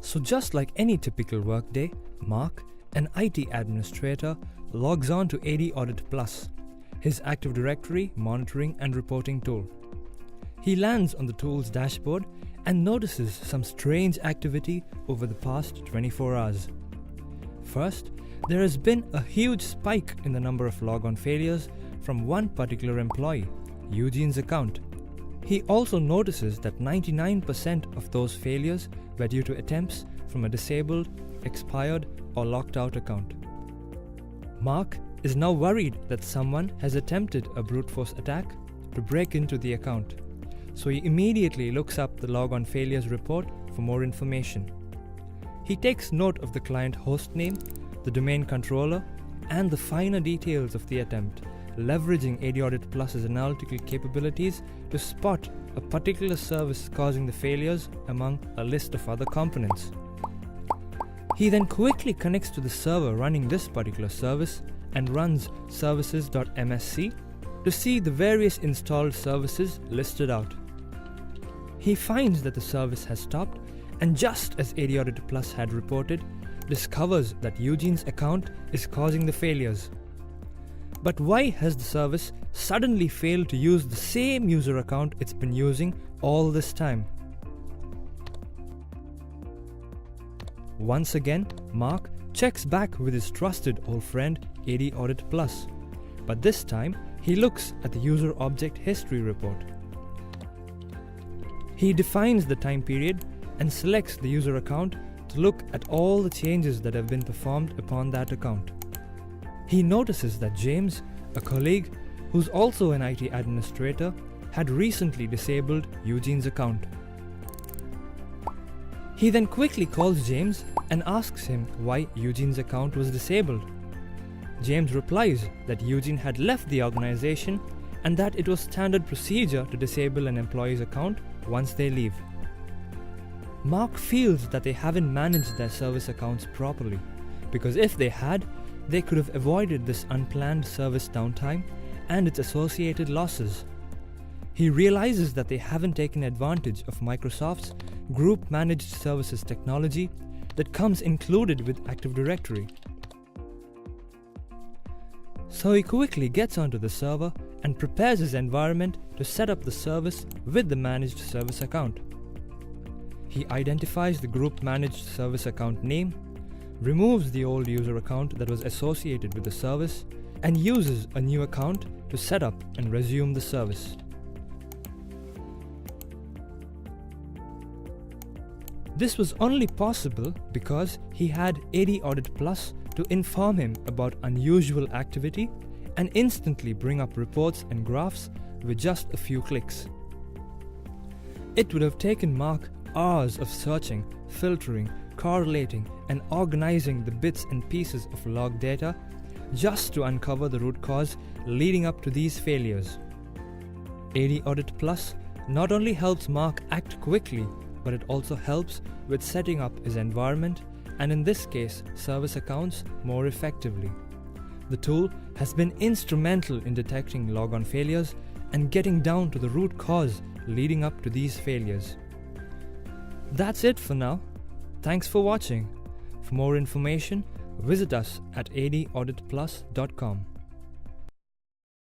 So just like any typical workday, Mark, an IT administrator, logs on to AD Audit Plus, his Active Directory monitoring and reporting tool. He lands on the tool's dashboard and notices some strange activity over the past 24 hours. First, there has been a huge spike in the number of logon failures from one particular employee, Eugene's account. He also notices that 99% of those failures were due to attempts from a disabled, expired, or locked out account. Mark is now worried that someone has attempted a brute force attack to break into the account, so he immediately looks up the Logon Failures report for more information. He takes note of the client host name, the domain controller, and the finer details of the attempt, leveraging AD Audit Plus's analytical capabilities to spot a particular service causing the failures among a list of other components. He then quickly connects to the server running this particular service and runs services.msc to see the various installed services listed out. He finds that the service has stopped, and just as AD Audit Plus had reported, discovers that Eugene's account is causing the failures. But why has the service suddenly failed to use the same user account it's been using all this time? Once again, Mark checks back with his trusted old friend AD Audit Plus, but this time he looks at the user object history report. He defines the time period and selects the user account to look at all the changes that have been performed upon that account. He notices that James, a colleague who's also an IT administrator, had recently disabled Eugene's account. He then quickly calls James and asks him why Eugene's account was disabled. James replies that Eugene had left the organization and that it was standard procedure to disable an employee's account once they leave. Mark feels that they haven't managed their service accounts properly, because if they had, they could have avoided this unplanned service downtime and its associated losses. He realizes that they haven't taken advantage of Microsoft's group managed services technology that comes included with Active Directory. So he quickly gets onto the server and prepares his environment to set up the service with the managed service account. He identifies the group managed service account name, removes the old user account that was associated with the service, and uses a new account to set up and resume the service. This was only possible because he had AD Audit Plus to inform him about unusual activity and instantly bring up reports and graphs with just a few clicks. It would have taken Mark hours of searching, filtering, correlating, and organizing the bits and pieces of log data just to uncover the root cause leading up to these failures. AD Audit Plus not only helps Mark act quickly, but it also helps with setting up his environment and, in this case, service accounts more effectively. The tool has been instrumental in detecting logon failures and getting down to the root cause leading up to these failures. That's it for now. Thanks for watching. For more information, visit us at adauditplus.com.